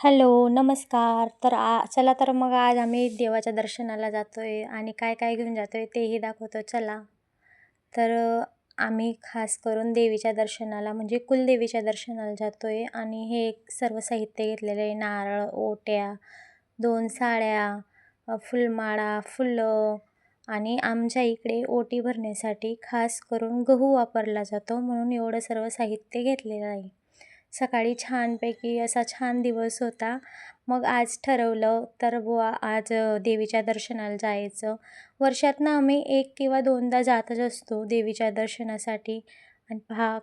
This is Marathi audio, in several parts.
हॅलो, नमस्कार. चला तर मग आज आम्ही देवाच्या दर्शनाला जातोय आणि काय काय घेऊन जातोय तेही दाखवतो चला. तर आम्ही खास करून देवीच्या दर्शनाला म्हणजे कुलदेवीच्या दर्शनाला जातोय आणि हे एक सर्व साहित्य घेतलेलं आहे. नारळ, ओट्या, 2 साड्या, फुलमाळा, फुलं आणि आमच्या इकडे ओटी भरण्यासाठी खास करून गहू वापरला जातो म्हणून एवढं सर्व साहित्य घेतलेलं आहे. सकाळी छानपैकी असा छान दिवस होता. मग आज ठरवलं तर बुवा आज देवीच्या दर्शनाला जायचं. वर्षातनं आम्ही 1 किंवा 2दा जातच असतो देवीच्या दर्शनासाठी. आणि पहा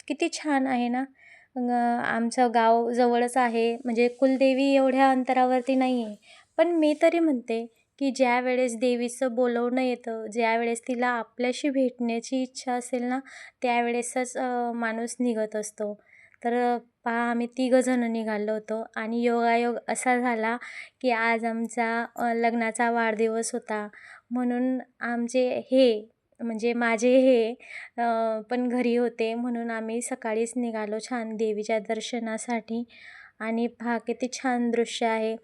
किती छान आहे ना. आमचं गाव जवळच आहे म्हणजे कुलदेवी एवढ्या अंतरावरती नाही आहे. पण मी तरी म्हणते की ज्यावेळेस देवीचं बोलवणं येतं, ज्यावेळेस तिला आपल्याशी भेटण्याची इच्छा असेल ना, त्यावेळेसच माणूस निघत असतो. तर पहा आम्ही तिघंजणं निघालो होतो आणि योगायोग असा झाला की आज आमचा लग्नाचा वाढदिवस होता. म्हणून आमचे हे म्हणजे माझे हे पण घरी होते म्हणून आम्ही सकाळीच निघालो छान देवीच्या दर्शनासाठी. आणि पहा किती छान दृश्य आहे.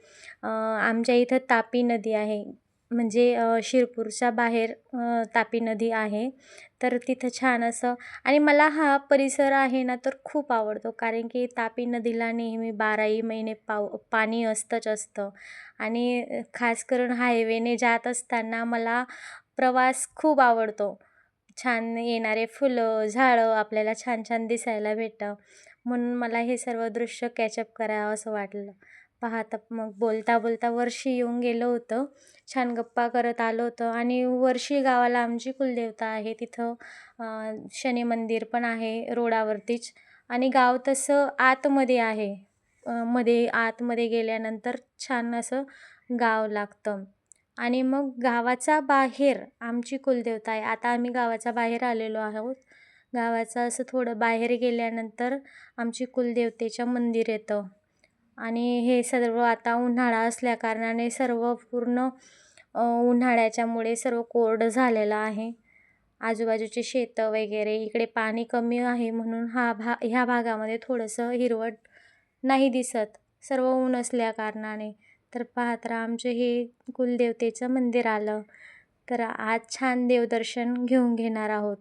आमच्या इथं तापी नदी आहे. म्हणजे शिरपूरच्या बाहेर तापी नदी आहे. तर तिथं छान असं आणि मला हा परिसर आहे ना तर खूप आवडतो कारण की तापी नदीला नेहमी 12ही महिने पाणी असतंच असतं. आणि खास करून हायवेने जात असताना मला प्रवास खूप आवडतो. छान येणारे फुलं, झाडं आपल्याला छान छान दिसायला भेटतं. म्हणून मला हे सर्व दृश्य कॅचअप करावं असं वाटलं. पाहता मग बोलता बोलता वर्षी येऊन गेलं होतं. छान गप्पा करत आलो होतो आणि वर्षी गावाला आमची कुलदेवता आहे. तिथं शनी मंदिर पण आहे रोडावरतीच आणि गाव तसं आतमध्ये आहे. मध्ये आतमध्ये गेल्यानंतर छान असं गाव लागतं. आणि मग गावाच्या बाहेर आमची कुलदेवता आहे. आता आम्ही गावाच्या बाहेर आलेलो आहोत. गावाचं असं थोडं बाहेर गेल्यानंतर आमची कुलदेवतेचं मंदिर येतं. आणि हे सर्व आता उन्हाळा असल्याकारणाने सर्व पूर्ण उन्हाळ्याच्यामुळे सर्व कोरडं झालेलं आहे. आजूबाजूची शेतं वगैरे इकडे पाणी कमी आहे म्हणून ह्या भागामध्ये थोडंसं हिरवट नाही दिसत, सर्व ऊन असल्याकारणाने. तर पाहत राहा आमचे हे कुलदेवतेचं मंदिर आलं. तर आज छान देवदर्शन घेऊन घेणार आहोत.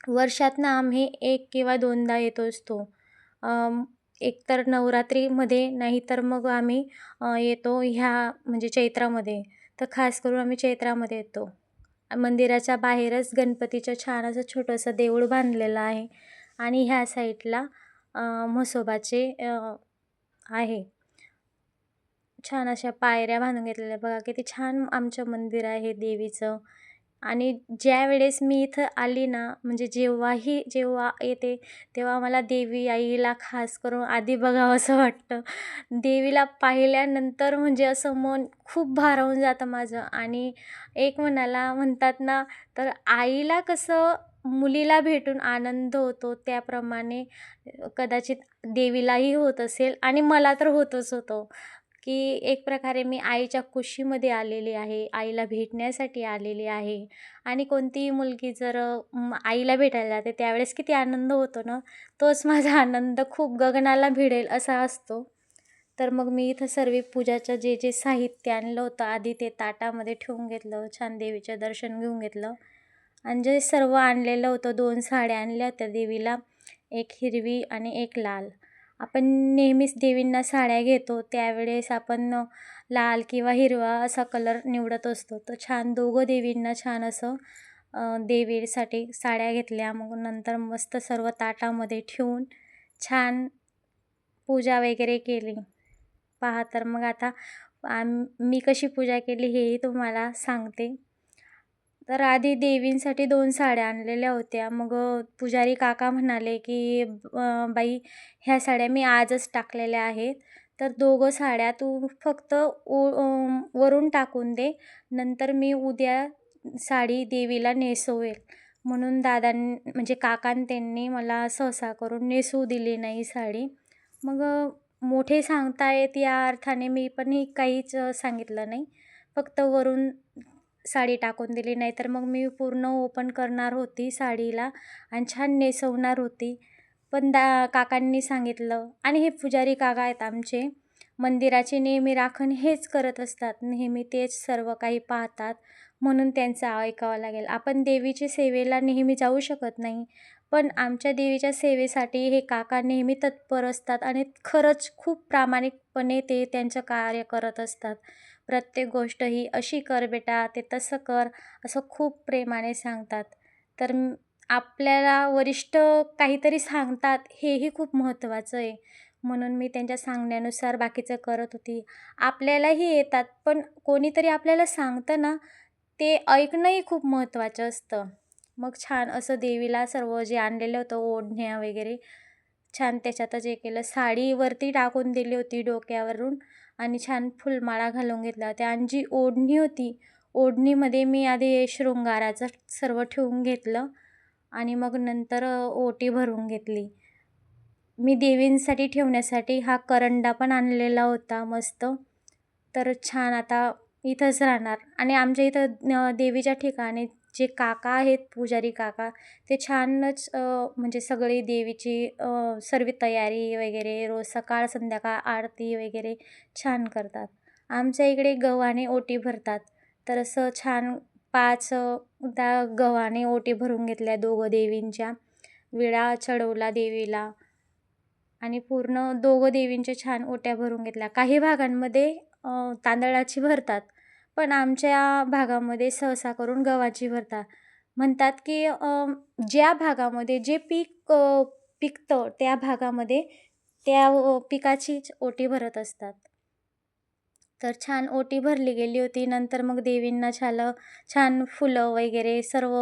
वर्षातनं आम्ही 1 किंवा 2दा येतो असतो. एकतर नवरात्रीमध्ये नाहीतर मग आम्ही येतो ह्या म्हणजे चैत्रामध्ये. तर खास करून आम्ही चैत्रामध्ये येतो. मंदिराच्या बाहेरच गणपतीचं छान असं छोटंसं देऊळ बांधलेलं आहे आणि ह्या साईडला म्हसोबाचे आहे. छान अशा पायऱ्या बांधून घेतलेल्या बघा किती छान आमचं मंदिर आहे देवीचं. आणि ज्यावेळेस मी इथं आली ना म्हणजे जेव्हा येते तेव्हा मला देवी आईला खास करून आधी बघावंसं वाटतं. देवीला पाहिल्यानंतर म्हणजे असं मन खूप भारावून जातं माझं. आणि एक म्हणायला म्हणतात ना तर आईला कसं मुलीला भेटून आनंद होतो त्याप्रमाणे कदाचित देवीलाही होत असेल आणि मला तर होतच होतो. की एक प्रकारे मी आईच्या कुशीमध्ये आलेली आहे, आईला भेटण्यासाठी आलेली आहे. आणि कोणतीही मुलगी जर आईला भेटायला जाते त्यावेळेस किती आनंद होतो ना, तोच माझा आनंद खूप गगनाला भिडेल असा असतो. तर मग मी इथं सर्व पूजाचं जे जे साहित्य आणलं होतं आधी ते ताटामध्ये ठेवून घेतलं, छान देवीचं दर्शन घेऊन घेतलं. आणि जे सर्व आणलेलं होतं 2 साड्या आणल्या होत्या देवीला, एक हिरवी आणि एक लाल. आपण नेहमीच देवींना साड्या घेतो त्यावेळेस आपण लाल किंवा हिरवा असा कलर निवडत असतो. तर छान दोघं देवींना छान असं देवीसाठी साड्या घेतल्या. मग नंतर मस्त सर्व ताटामध्ये ठेवून छान पूजा वगैरे केली. पहा तर मग आता मी कशी पूजा केली हेही तुम्हाला सांगते. तर आधी देवींसाठी 2 साड्या आणलेल्या होत्या. मग पुजारी काका म्हणाले की बाई ह्या साड्या मी आजच टाकलेल्या आहेत. तर दोघं साड्या तू फक्त वरून टाकून दे. नंतर मी उद्या साडी देवीला नेसवेल. म्हणून म्हणजे काकांनी त्यांनी मला सहसा करून नेसवू दिली नाही साडी. मग मोठे सांगतायत या अर्थाने मी पण काहीच सांगितलं नाही. फक्त वरून साडी टाकून दिली. नाहीतर मग मी पूर्ण ओपन करणार होती साडीला आणि छान नेसवणार होती. पण काकांनी सांगितलं आणि हे पुजारी काका आहेत आमचे. मंदिराची नेहमी राखण हेच करत असतात, नेहमी तेच सर्व काही पाहतात, म्हणून त्यांचं ऐकावं लागेल. आपण देवीच्या सेवेला नेहमी जाऊ शकत नाही, पण आमच्या देवीच्या सेवेसाठी हे काका नेहमी तत्पर असतात आणि खरंच खूप प्रामाणिकपणे ते त्यांचं कार्य करत असतात. प्रत्येक गोष्ट ही अशी कर बेटा, ते तसं कर, असं खूप प्रेमाने सांगतात. तर आपल्याला वरिष्ठ काहीतरी सांगतात हेही खूप महत्त्वाचं आहे. म्हणून मी त्यांच्या सांगण्यानुसार बाकीचं करत होती. आपल्यालाही येतात, पण कोणीतरी आपल्याला सांगतं ना, ते ऐकणंही खूप महत्त्वाचं असतं. मग छान असं देवीला सर्व जे आणलेलं होतं ओढण्या वगैरे, छान त्याच्यातच हे केलं. साडी वरती टाकून दिली होती डोक्यावरून आणि छान फुलमाळा घालून घेतल्या होत्या आणि जी ओढणी होती, ओढणीमध्ये मी आधी शृंगाराचं सर्व ठेवून घेतलं आणि मग नंतर ओटी भरून घेतली. मी देवींसाठी ठेवण्यासाठी हा करंडा पण आणलेला होता मस्त. तर छान आता इथंच राहणार आणि आमच्या इथं देवीच्या ठिकाणी जे काका आहेत, पुजारी काका, ते छानच म्हणजे सगळी देवीची सर्व तयारी वगैरे रोज सकाळ संध्याकाळ आरती वगैरे छान करतात. आमच्या इकडे गव्हाणे ओटी भरतात. तर असं छान 5 त्या गव्हाणे ओटी भरून घेतल्या दोघं देवींच्या. विडा चढवला देवीला आणि पूर्ण दोघं देवींच्या छान ओट्या भरून घेतल्या. काही भागांमध्ये तांदळाची भरतात, पण आमच्या भागामध्ये सहसा करून गव्हाची भरतात. म्हणतात की ज्या भागामध्ये जे पीक पिकतं त्या भागामध्ये त्या पिकाचीच ओटी भरत असतात. तर छान ओटी भरली गेली होती. नंतर मग देवींना छान फुलं वगैरे सर्व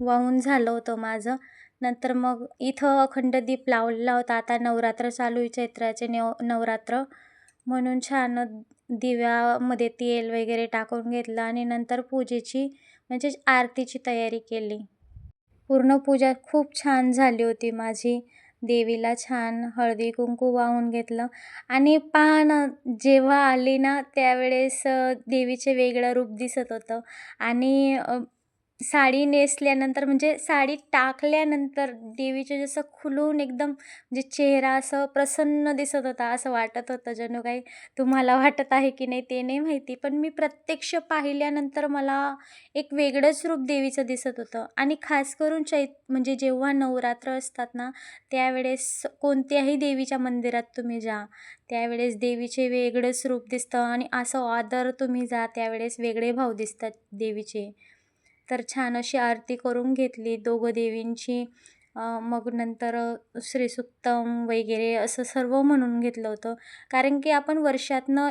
वाहून झालं होतं माझं. नंतर मग इथं अखंड दीप लावलेला होता. आता नवरात्र चालू आहे, चैत्राचे नवरात्र, म्हणून छान दिव्यामध्ये तेल वगैरे टाकून घेतलं आणि नंतर पूजेची म्हणजे आरतीची तयारी केली. पूर्ण पूजा खूप छान झाली होती माझी. देवीला छान हळदी कुंकू वाहून घेतलं आणि पहा ना, जेव्हा आली ना त्यावेळेस देवीचे वेगळं रूप दिसत होतं आणि साडी नेसल्यानंतर म्हणजे साडी टाकल्यानंतर देवीचं जसं खुलून एकदम म्हणजे चेहरा असं प्रसन्न दिसत होता, असं वाटत होतं जणू काही. तुम्हाला वाटत आहे की नाही ते नाही माहिती, पण मी प्रत्यक्ष पाहिल्यानंतर मला एक वेगळंच रूप देवीचं दिसत होतं. आणि खास करून म्हणजे जेव्हा नवरात्र असतात ना, त्यावेळेस कोणत्याही देवीच्या मंदिरात तुम्ही जा, त्यावेळेस देवीचे वेगळंच रूप दिसतं आणि असं आदर तुम्ही जा त्यावेळेस वेगळे भाव दिसतात देवीचे. तर छान अशी आरती करून घेतली दोघं देवींची. मग नंतर श्रीसूक्तम वगैरे असं सर्व म्हणून घेतलं होतं. कारण की आपण वर्षातनं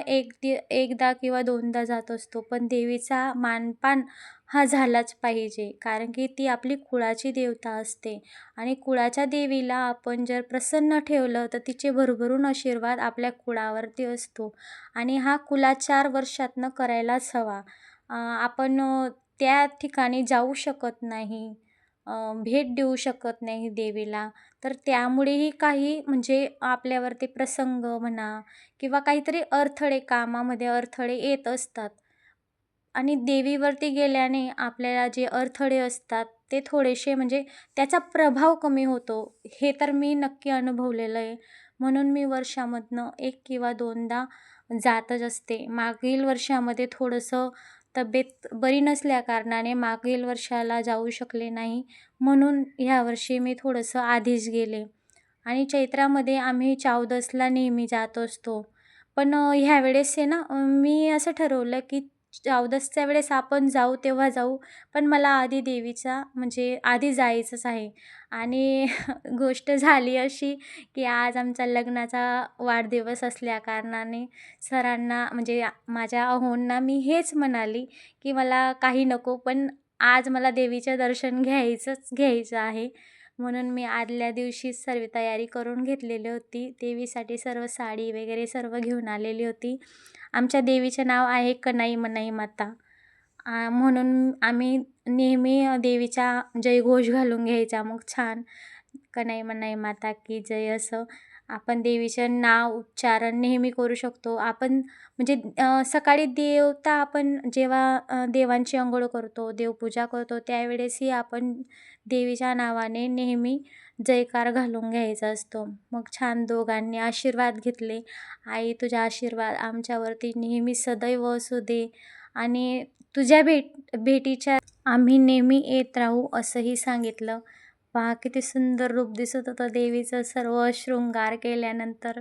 एकदा किंवा दोनदा जात असतो, पण देवीचा मानपान हा झालाच पाहिजे. कारण की ती आपली कुळाची देवता असते आणि कुळाच्या देवीला आपण जर प्रसन्न ठेवलं, तर तिचे भरभरून आशीर्वाद आपल्या कुळावरती असतो आणि हा कुलाचार वर्षातनं करायलाच हवा. आपण त्या ठिकाणी जाऊ शकत नाही, भेट देऊ शकत नाही देवीला. तर त्यामुळेही काही म्हणजे आपल्यावरती प्रसंग म्हणा किंवा काहीतरी अडथळे, कामामध्ये अडथळे येत असतात आणि देवीवरती गेल्याने आपल्याला जे अडथळे असतात ते थोडेसे म्हणजे त्याचा प्रभाव कमी होतो. हे तर मी नक्की अनुभवलेलं आहे. म्हणून मी वर्षामधनं 1 किंवा 2दा जातच असते. मागील वर्षामध्ये थोडंसं तब्येत बरी नसल्याकारणाने मागील वर्षाला जाऊ शकले नाही, म्हणून ह्यावर्षी मी थोडंसं आधीच गेले. आणि चैत्रामध्ये आम्ही चावदसला नेहमी जात असतो. पण ह्यावेळेस आहे ना, मी असं ठरवलं की चावदसच्या वेळेस आपण जाऊ तेव्हा जाऊ, पण मला आधी देवीचा म्हणजे आधी जायचंच आहे. आणि गोष्ट झाली अशी की आज आमचा लग्नाचा वाढदिवस असल्याकारणाने सरांना म्हणजे माझ्या अहोंना मी हेच म्हणाली की मला काही नको, पण आज मला देवीचं दर्शन घ्यायचं आहे. म्हणून मी आदल्या दिवशीच सर्व तयारी करून घेतलेली होती. देवीसाठी सर्व साडी वगैरे सर्व घेऊन आलेली होती. आमच्या देवीचे नाव आहे कनाई मनाई माता. म्हणून आम्ही नेहमी देवीचा जयघोष घालून घ्यायचा. मग छान कनाई मनाई माता की जय असं आपण देवीचं नाव उच्चारण नेहमी करू शकतो. आपण म्हणजे सकाळी देवता आपण जेव्हा देवांची अंघोळ करतो, देवपूजा करतो त्यावेळेसही आपण देवीच्या नावाने नेहमी जयकार घालून घ्यायचा असतो. मग छान दोघांनी आशीर्वाद घेतले. आई तुझा आशीर्वाद आमच्यावरती नेहमी सदैव असू दे आणि तुझ्या भेटीच्या आम्ही नेहमी येत राहू असंही सांगितलं. पहा किती सुंदर रूप दिसत होतं देवीचं. सर्व शृंगार केल्यानंतर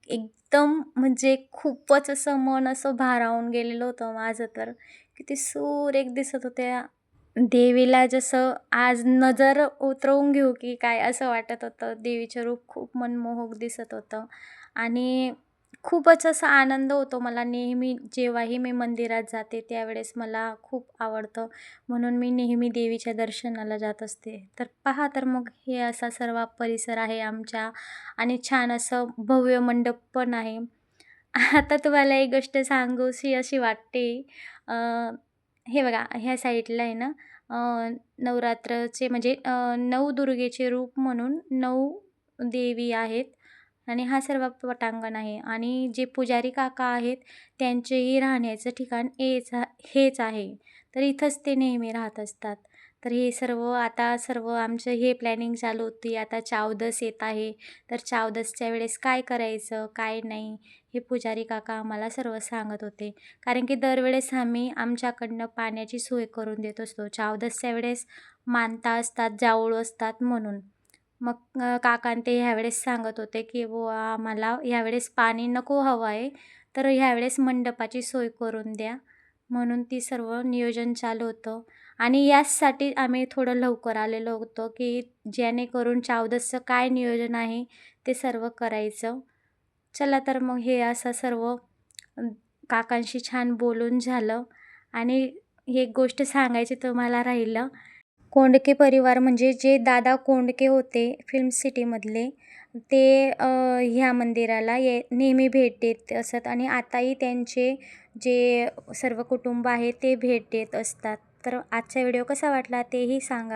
एकदम म्हणजे खूपच असं मन असं भारावून गेलेलं होतं माझं तर. किती सुरेख दिसत होत्या. देवीला जसं आज नजर उतरवून घेऊ की काय असं वाटत होतं. देवीचं रूप खूप मनमोहक दिसत होतं आणि खूपच असा आनंद होतो मला नेहमी जेव्हाही मी मंदिरात जाते त्यावेळेस मला खूप आवडतं. म्हणून मी नेहमी देवीच्या दर्शनाला जात असते. तर पहा तर मग हे असा सर्व परिसर आहे आमच्या आणि छान असं भव्य मंडप पण आहे. आता तुम्हाला एक गोष्ट सांगूशी अशी वाटते. अ, हे बघा ह्या साईडला आहे ना नवरात्रचे म्हणजे नवदुर्गेचे रूप म्हणून 9 देवी आहेत आणि हा सर्व पटांगण आहे आणि जे पुजारी काका आहेत त्यांचेही राहण्याचं ठिकाण हेच आहे. तर इथंच ते नेहमी राहत असतात. तर हे सर्व आता सर्व आमचं हे प्लॅनिंग चालू होती. आता चावदस येत आहे. तर चावदसच्या वेळेस काय करायचं, काय नाही हे पुजारी काका आम्हाला सर्व सांगत होते. कारण की दरवेळेस आम्ही आमच्याकडनं पाण्याची सोय करून देत असतो. चावदसच्या वेळेस मानता असतात, जावळ असतात म्हणून. मग काका ते ह्यावेळेस सांगत होते की बुवा आम्हाला ह्यावेळेस पाणी नको हवं आहे, तर ह्यावेळेस मंडपाची सोय करून द्या. म्हणून ती सर्व नियोजन चालू होतं आणि याचसाठी आम्ही थोडं लवकर आलेलो होतो की जेणेकरून चावदसचं काय नियोजन आहे ते सर्व करायचं. चला तर मग हे असं सर्व काकांशी छान बोलून झालं आणि एक गोष्ट सांगायची तुम्हाला राहिलं. कोंडके परिवार म्हणजे जे दादा कोंडके होते फिल्म सिटीमधले, ते ह्या मंदिराला नेहमी भेट देत असत आणि आताही त्यांचे जे सर्व कुटुंब आहे ते भेट देत असतात. तर आजचा व्हिडिओ कसा वाटला तेही सांगा.